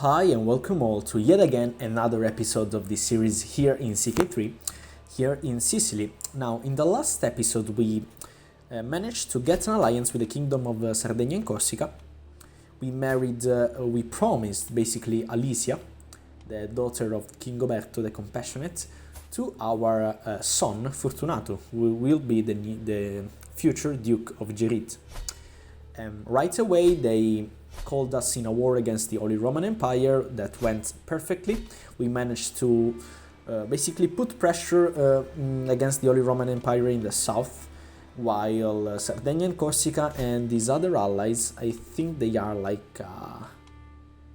Hi and welcome all to yet again another episode of this series here in CK3, here in Sicily. Now, in the last episode we managed to get an alliance with the Kingdom of Sardinia and Corsica. We promised basically Alicia, the daughter of King Oberto the Compassionate, to our son Fortunato, who will be the future Duke of Gerit. Right away they called us in a war against the Holy Roman Empire that went perfectly. We managed to basically put pressure against the Holy Roman Empire in the south, while Sardinia and Corsica and these other allies, I think they are like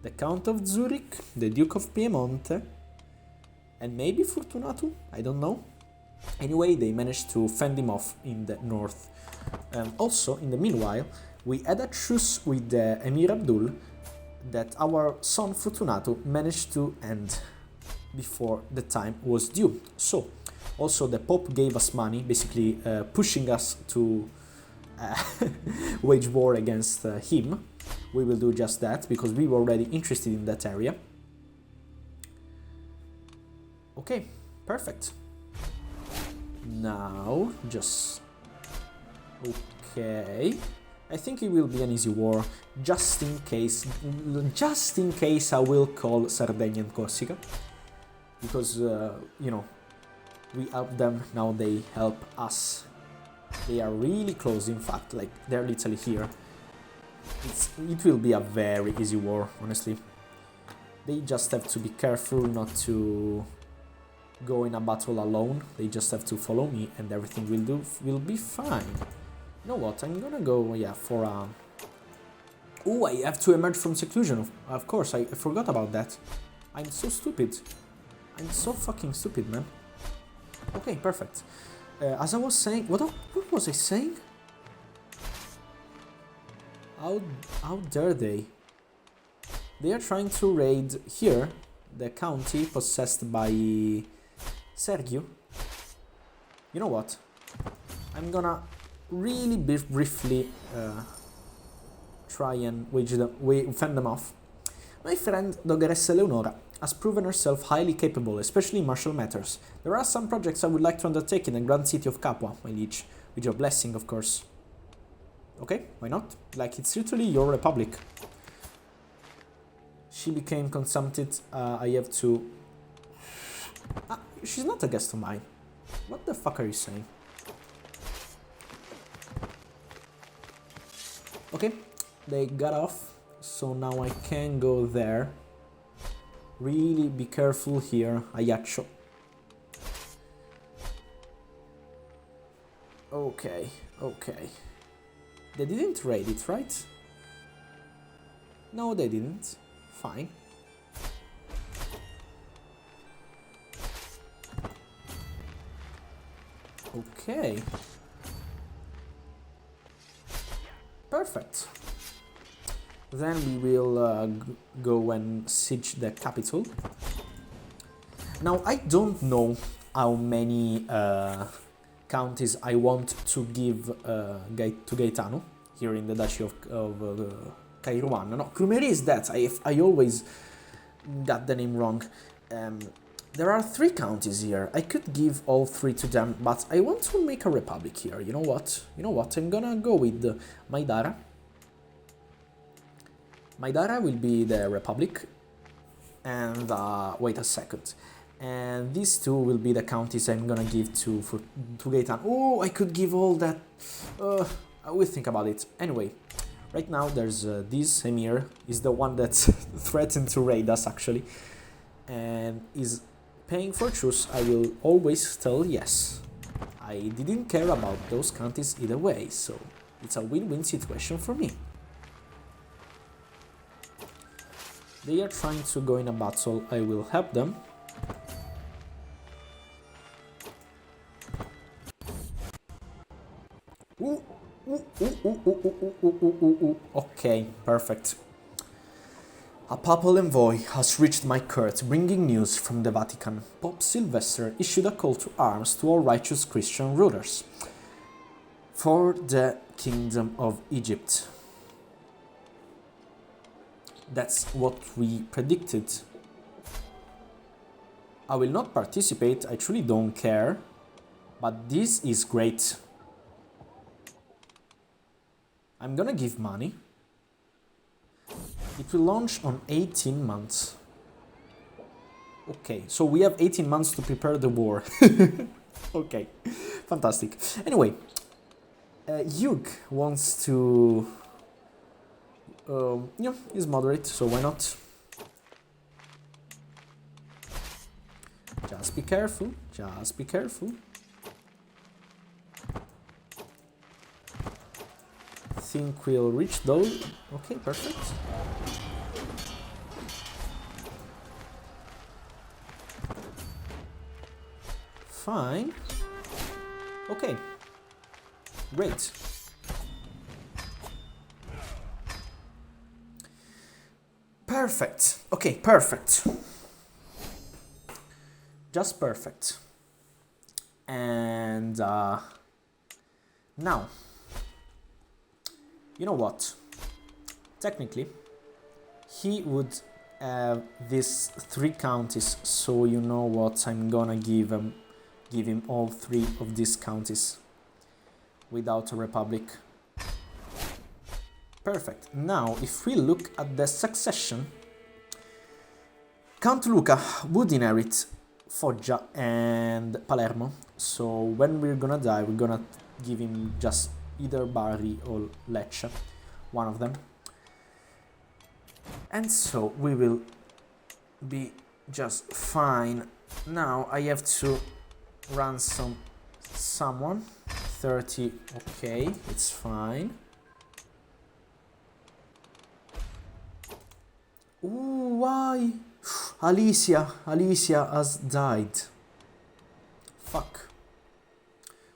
the Count of Zurich, the Duke of Piemonte, and maybe Fortunato, I don't know. Anyway, they managed to fend him off in the north. Also, in the meanwhile, we had a truce with the Emir Abdul that our son Fortunato managed to end before the time was due. So, also the Pope gave us money, basically pushing us to wage war against him. We will do just that because we were already interested in that area. Okay, perfect. Now, just... okay... I think it will be an easy war, just in case I will call Sardinia and Corsica, because, we help them, now they help us. They are really close, in fact, like, they're literally here. It will be a very easy war, honestly. They just have to be careful not to go in a battle alone, they just have to follow me and everything will be fine. You know what, I'm gonna go, for a... Oh, I have to emerge from seclusion, of course, I forgot about that. I'm so stupid. I'm so fucking stupid, man. Okay, perfect. As I was saying... What was I saying? How dare they? They are trying to raid here, the county possessed by Sergio. You know what? I'm gonna really briefly try and fend them off. My friend Doggeressa Leonora has proven herself highly capable, especially in martial matters. There are some projects I would like to undertake in the grand city of Capua, my liege, with your blessing, of course. Okay, why not? Like, it's literally your republic. She became consumpted, I have to... she's not a guest of mine. What the fuck are you saying? Okay, they got off, so now I can go there. Really be careful here, Ayaccio. Okay. They didn't raid it, right? No, they didn't. Fine. Okay. Perfect. Then we will go and siege the capital. Now, I don't know how many counties I want to give to Gaetano here in the Duchy of Kairouan. No, Crumeri is that. I always got the name wrong. There are 3 counties here. I could give all 3 to them, but I want to make a republic here. You know what? I'm gonna go with Maidara. Maidara will be the republic. And, wait a second. And these 2 will be the counties I'm gonna give to Gaetan. Oh, I could give all that. I will think about it. Anyway, right now there's this Emir. Is the one that threatened to raid us, actually. And is paying for truce. I will always tell yes. I didn't care about those counties either way, so it's a win-win situation for me. They are trying to go in a battle. I will help them. Okay, perfect. A papal envoy has reached my court bringing news from the Vatican. Pope Sylvester issued a call to arms to all righteous Christian rulers for the Kingdom of Egypt. That's what we predicted. I will not participate, I truly don't care. But this is great. I'm gonna give money. It will launch on 18 months. Okay, so we have 18 months to prepare the war. Okay, fantastic. Anyway, Hugh wants to... yeah, he's moderate, so why not? Just be careful, just be careful. Think we'll reach those. Okay, perfect. Fine. Okay. Great. Perfect. Okay, perfect. Just perfect. And now, you know what? Technically, he would have these 3 counties, so you know what? I'm gonna give him all 3 of these counties without a republic. Perfect. Now, if we look at the succession, Count Luca would inherit Foggia and Palermo. So when we're gonna die, we're gonna give him just either Bari or Lecce, one of them. And so we will be just fine. Now I have to ransom someone. 30, okay, it's fine. Ooh, why? Alicia has died. Fuck.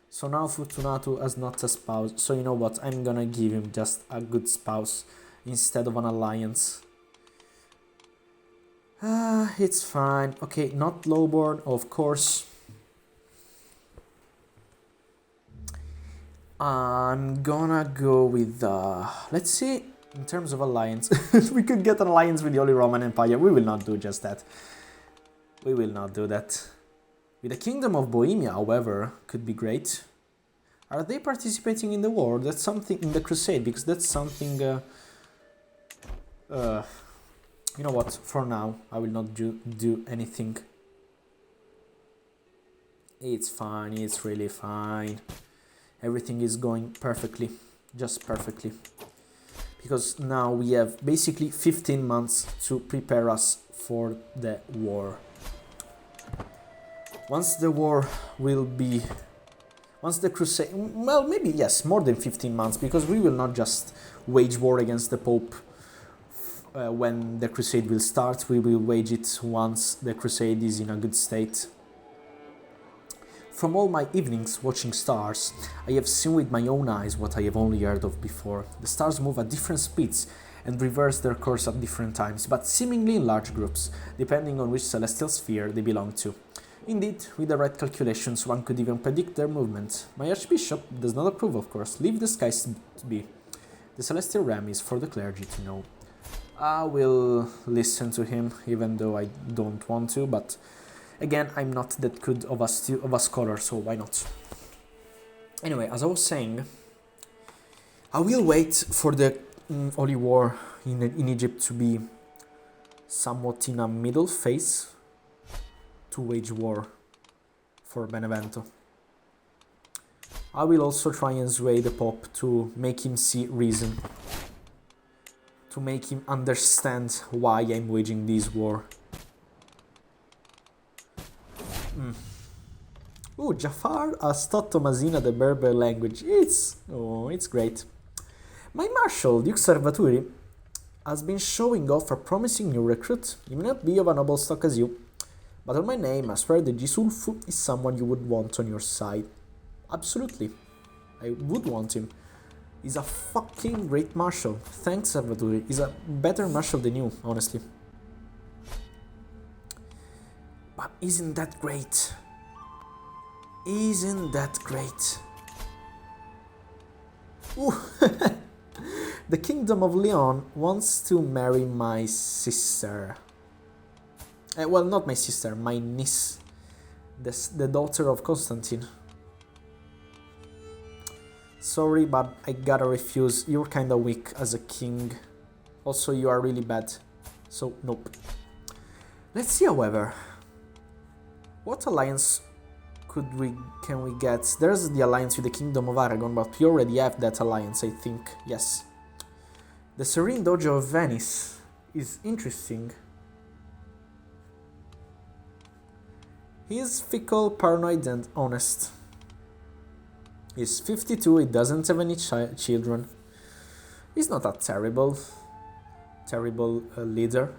So now Fortunato has not a spouse. So you know what? I'm gonna give him just a good spouse instead of an alliance. It's fine. Okay, not lowborn, of course. I'm gonna go with, let's see, in terms of alliance, we could get an alliance with the Holy Roman Empire. We will not do just that. We will not do that. With the Kingdom of Bohemia, however, could be great. Are they participating in the war? That's something in the Crusade, because that's something, you know what, for now, I will not do anything. It's fine, it's really fine. Everything is going perfectly, just perfectly. Because now we have basically 15 months to prepare us for the war. Once the war will be... Once the crusade... Well, maybe, yes, more than 15 months, because we will not just wage war against the Pope when the crusade will start. We will wage it once the crusade is in a good state. From all my evenings watching stars, I have seen with my own eyes what I have only heard of before. The stars move at different speeds and reverse their course at different times, but seemingly in large groups, depending on which celestial sphere they belong to. Indeed, with the right calculations, one could even predict their movement. My Archbishop does not approve, of course. Leave the skies to be. The celestial realm is for the clergy to know. I will listen to him, even though I don't want to, but... Again, I'm not that good of a scholar, so why not? Anyway, as I was saying, I will wait for the Holy War in Egypt to be somewhat in a middle phase to wage war for Benevento. I will also try and sway the Pope to make him see reason, to make him understand why I'm waging this war. Oh, Jafar has taught Tomasina the Berber language. It's great. My Marshal, Duke Salvatore, has been showing off a promising new recruit. He may not be of a noble stock as you, but on my name, I swear that Gisulfu is someone you would want on your side. Absolutely. I would want him. He's a fucking great Marshal. Thanks, Salvatore. He's a better Marshal than you, honestly. But isn't that great? Isn't that great? Ooh. The Kingdom of Leon wants to marry my sister. Well, not my sister, my niece. The daughter of Constantine. Sorry, but I gotta refuse. You're kinda weak as a king. Also, you are really bad. So, nope. Let's see, however. What alliance can we get? There's the alliance with the Kingdom of Aragon, but we already have that alliance, I think. Yes. The Serene Dojo of Venice is interesting. He is fickle, paranoid, and honest. He's 52, he doesn't have any children. He's not a terrible leader.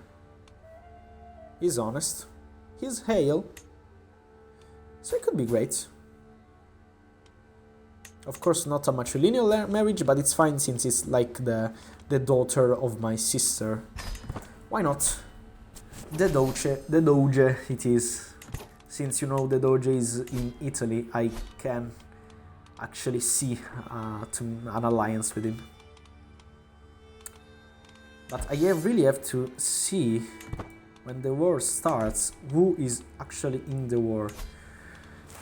He's honest. He's hale. So it could be great. Of course, not a matrilineal marriage, but it's fine since it's like the daughter of my sister. Why not? The Doge it is. Since you know the Doge is in Italy, I can actually see an alliance with him. But I really have to see, when the war starts, who is actually in the war.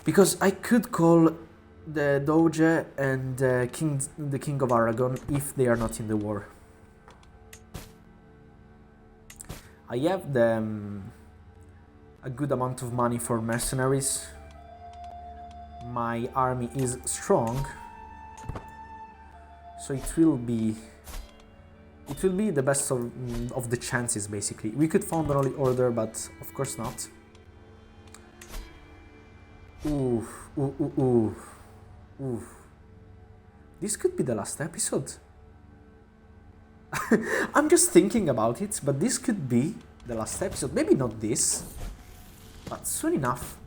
Because I could call the Doge and the King of Aragon if they are not in the war. I have a good amount of money for mercenaries. My army is strong, so it will be the best of the chances, basically. We could found an holy order, but of course not. Ooh. This could be the last episode. I'm just thinking about it, but this could be the last episode. Maybe not this, but soon enough.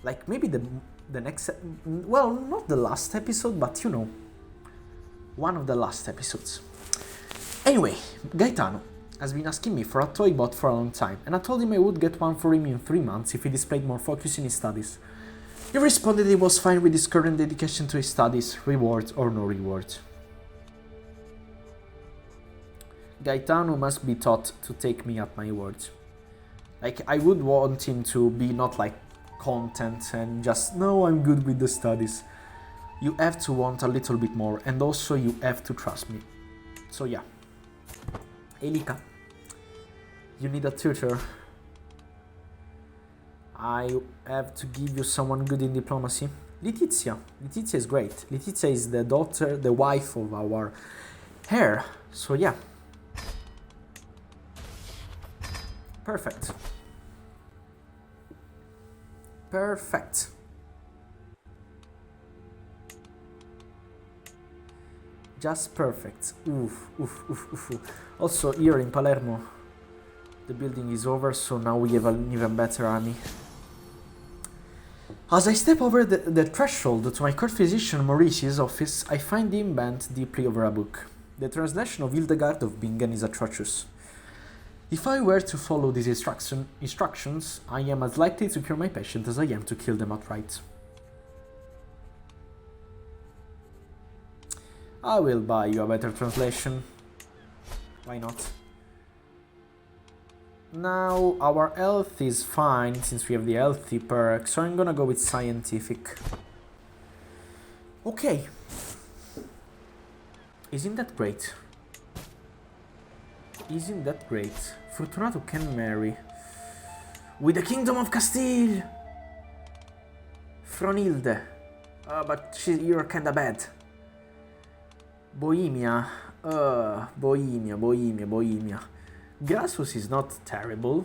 Like maybe the next, well, not the last episode, but you know, one of the last episodes. Anyway, Gaetano has been asking me for a toy bot for a long time, and I told him I would get one for him in 3 months if he displayed more focus in his studies. He responded he was fine with his current dedication to his studies, reward or no reward. Gaetano must be taught to take me at my word. Like, I would want him to be not like content and just, no, I'm good with the studies. You have to want a little bit more, and also you have to trust me. So yeah. Elika, you need a tutor. I have to give you someone good in diplomacy. Letizia is great. Letizia is the wife of our heir. So yeah. Perfect. Just perfect. Oof. Also, here in Palermo, the building is over, so now we have an even better army. As I step over the threshold to my court physician Maurice's office, I find him bent deeply over a book. The translation of Hildegard of Bingen is atrocious. If I were to follow these instructions, I am as likely to cure my patient as I am to kill them outright. I will buy you a better translation. Why not? Now, our health is fine since we have the healthy perk, so I'm gonna go with scientific. Okay. Isn't that great? Isn't that great? Fortunato can marry with the Kingdom of Castile! Fronilde. But you're kinda bad. Bohemia. Bohemia. Grasus is not terrible.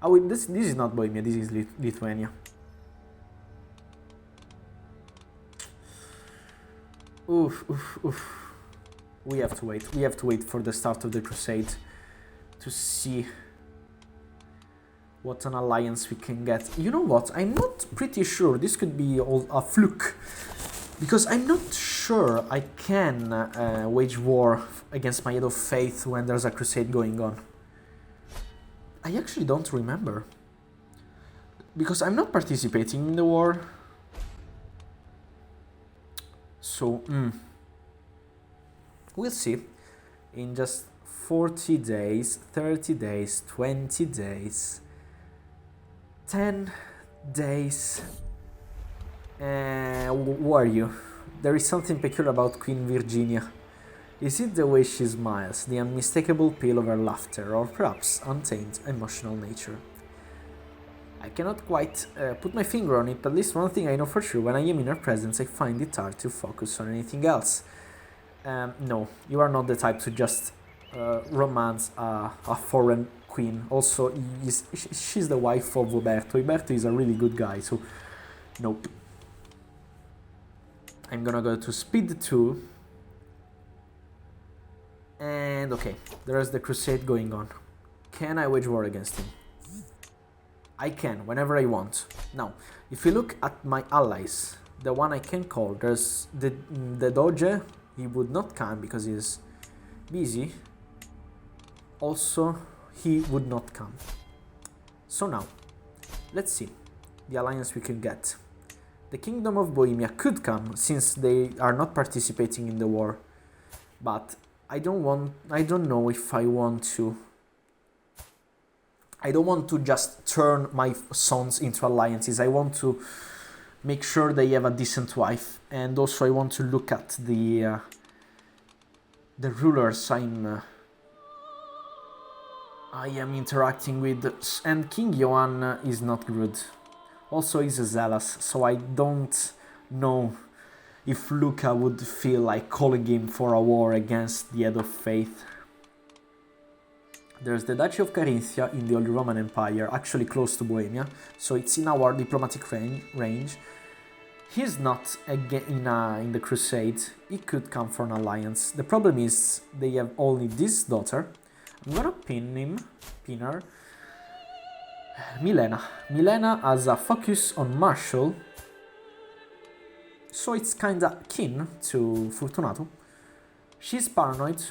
Oh, wait, this is not Bohemia, this is Lithuania. Oof. We have to wait. We have to wait for the start of the Crusade to see what an alliance we can get. You know what? I'm not pretty sure. This could be a fluke. Because I'm not sure I can wage war against my Head of Faith when there's a crusade going on. I actually don't remember. Because I'm not participating in the war. So, We'll see. In just 40 days, 30 days, 20 days, 10 days. Who are you? There is something peculiar about Queen Virginia. Is it the way she smiles, the unmistakable appeal of her laughter, or perhaps untamed emotional nature? I cannot quite put my finger on it, but at least one thing I know for sure: when I am in her presence, I find it hard to focus on anything else. No, you are not the type to just romance a foreign queen. Also, she's the wife of Uberto. Uberto is a really good guy, so nope. I'm gonna go to speed 2. And okay, there's the crusade going on. Can I wage war against him? I can, whenever I want. Now, if you look at my allies, the one I can call, there's the Doge. He would not come because he's busy. Also, he would not come. So now, let's see the alliance we can get. The Kingdom of Bohemia could come, since they are not participating in the war. But I don't know if I want to. I don't want to just turn my sons into alliances. I want to make sure they have a decent wife, and also I want to look at the rulers I am interacting with, and King Johan is not good. Also, he's a zealous, so I don't know if Luca would feel like calling him for a war against the head of faith. There's the Duchy of Carinthia in the Holy Roman Empire, actually close to Bohemia, so it's in our diplomatic range. He's not in the crusade. He could come for an alliance. The problem is they have only this daughter. I'm gonna pin her. Milena. Milena has a focus on martial, so it's kinda kin to Fortunato. She's paranoid,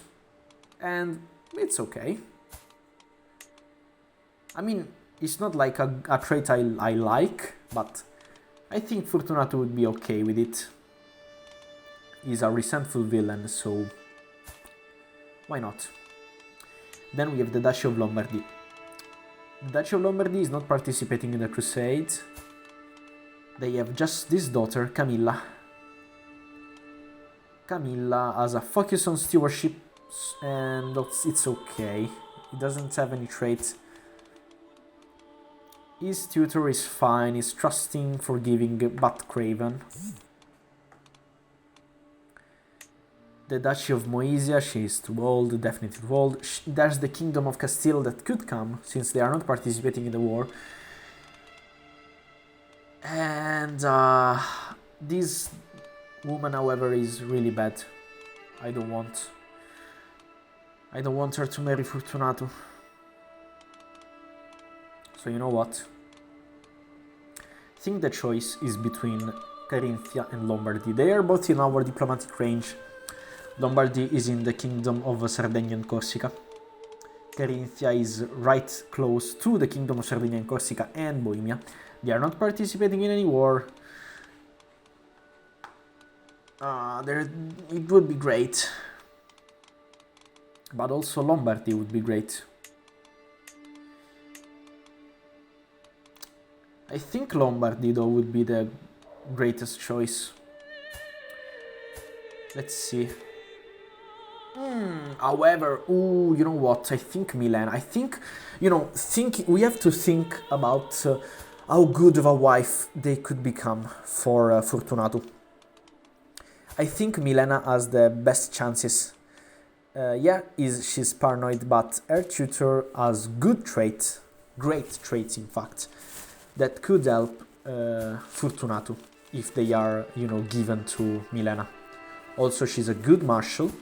and it's okay. I mean, it's not like a trait I like, but I think Fortunato would be okay with it. He's a resentful villain, so why not? Then we have the Duchy of Lombardy. The Duchy of Lombardy is not participating in the crusade. They have just this daughter, Camilla. Camilla has a focus on stewardship, and it's okay. He doesn't have any traits. His tutor is fine, he's trusting, forgiving, but craven. The Duchy of Moesia, she's too old, definitely too old. There's the Kingdom of Castile that could come, since they are not participating in the war. And this woman, however, is really bad. I don't want her to marry Fortunato. So you know what? I think the choice is between Carinthia and Lombardy. They are both in our diplomatic range. Lombardy is in the Kingdom of Sardinia and Corsica. Carinthia is right close to the Kingdom of Sardinia and Corsica and Bohemia. They are not participating in any war. It would be great. But also Lombardy would be great. I think Lombardy, though, would be the greatest choice. Let's see. However, you know what? I think Milan. I think, we have to think about how good of a wife they could become for Fortunato. I think Milena has the best chances. She's paranoid, but her tutor has great traits, in fact, that could help Fortunato if they are, given to Milena. Also, she's a good marshal,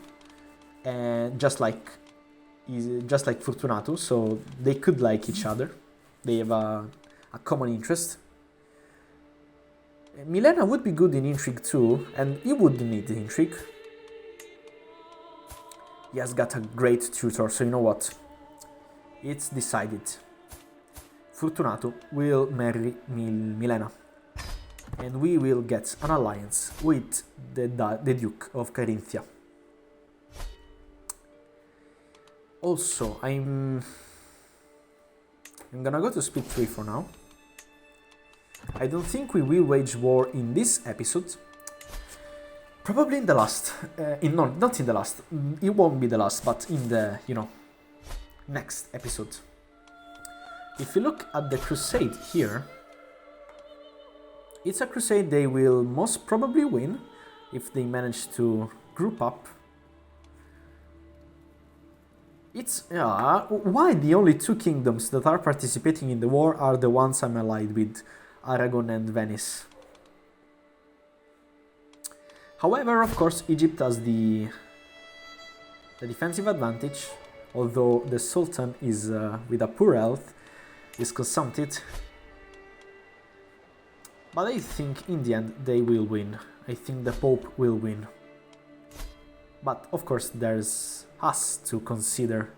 and just like Fortunato, so they could like each other. They have a common interest. Milena would be good in intrigue too, and he would need intrigue. He has got a great tutor, so you know what? It's decided. Fortunato will marry Milena, and we will get an alliance with the Duke of Carinthia. Also, I'm gonna go to speed 3 for now. I don't think we will wage war in this episode. Probably in the last. Not in the last. It won't be the last, but in the, next episode. If you look at the crusade here, it's a crusade they will most probably win if they manage to group up. It's why the only two kingdoms that are participating in the war are the ones I'm allied with, Aragon and Venice. However, of course, Egypt has the defensive advantage, although the Sultan is with a poor health, is consumpted. But I think in the end they will win. I think the Pope will win. But of course there's us to consider.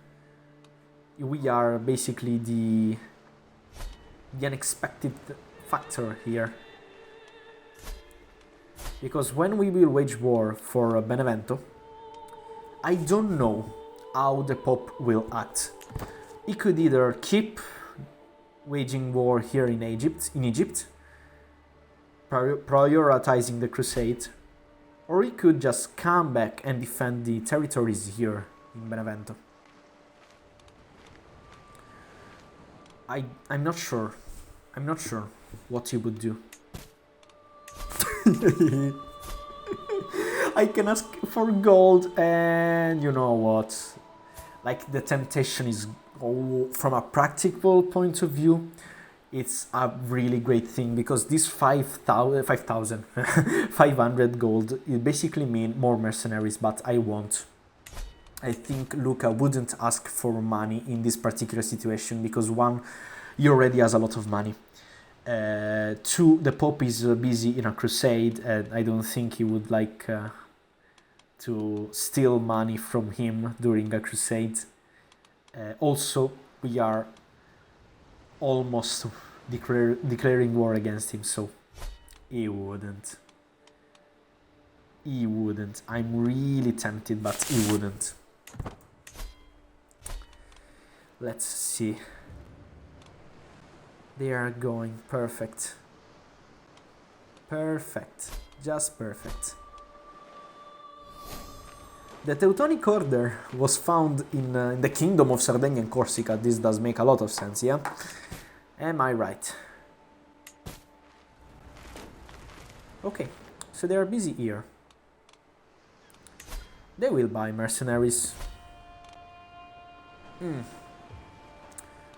We are basically the unexpected factor here. Because when we will wage war for Benevento, I don't know how the Pope will act. He could either keep waging war here in Egypt, prioritizing the crusade, or he could just come back and defend the territories here in Benevento. I'm not sure. I'm not sure what he would do. I can ask for gold, and you know what? Like, the temptation is, from a practical point of view, it's a really great thing, because this 500 gold, it basically mean more mercenaries, but I won't. I think Luca wouldn't ask for money in this particular situation, because one, he already has a lot of money. Two, the Pope is busy in a crusade, and I don't think he would like to steal money from him during a crusade. Also, we are almost declaring war against him, so he wouldn't. He wouldn't. I'm really tempted, but he wouldn't. Let's see. They are going perfect. Perfect. Just perfect. The Teutonic Order was found in the Kingdom of Sardinia and Corsica. This does make a lot of sense, yeah? Am I right? Okay, so they are busy here. They will buy mercenaries.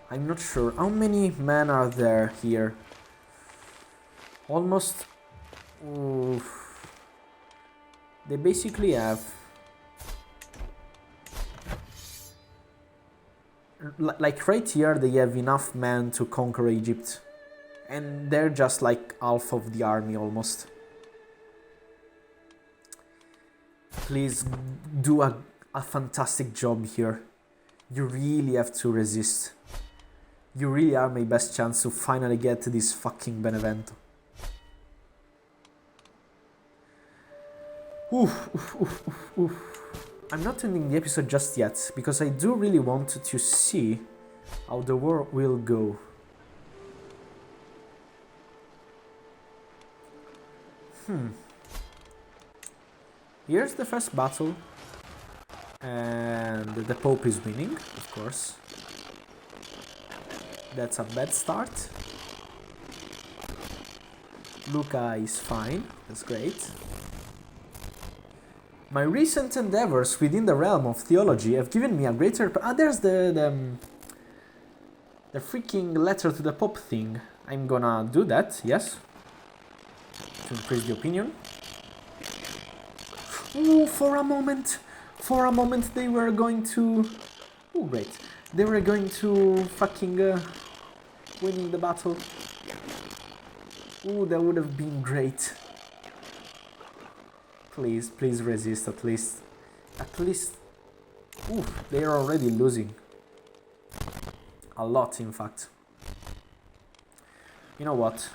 I'm not sure. How many men are there here? Almost... They basically have... Like right here, they have enough men to conquer Egypt. And they're just like half of the army almost. Please do a fantastic job here. You really have to resist. You really are my best chance to finally get to this fucking Benevento. Oof. I'm not ending the episode just yet, because I do really want to see how the war will go. Here's the first battle, and the Pope is winning, of course. That's a bad start. Luca is fine, that's great. My recent endeavors within the realm of theology have given me a greater... there's the freaking letter to the Pope thing. I'm gonna do that, yes. To increase the opinion. Ooh, for a moment they were going to... Oh, great. They were going to fucking winning the battle. Ooh, that would have been great. Please resist at least. At least... Ooh, they are already losing. A lot, in fact. You know what?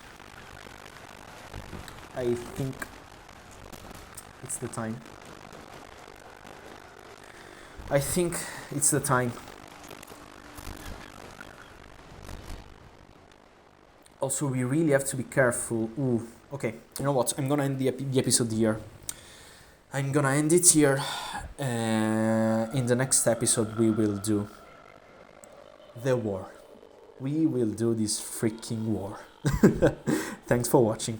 I think it's the time. I think it's the time. Also, we really have to be careful. Ooh, okay, you know what? I'm gonna end the episode here. I'm gonna end it here. In the next episode, we will do the war. We will do this freaking war. Thanks for watching.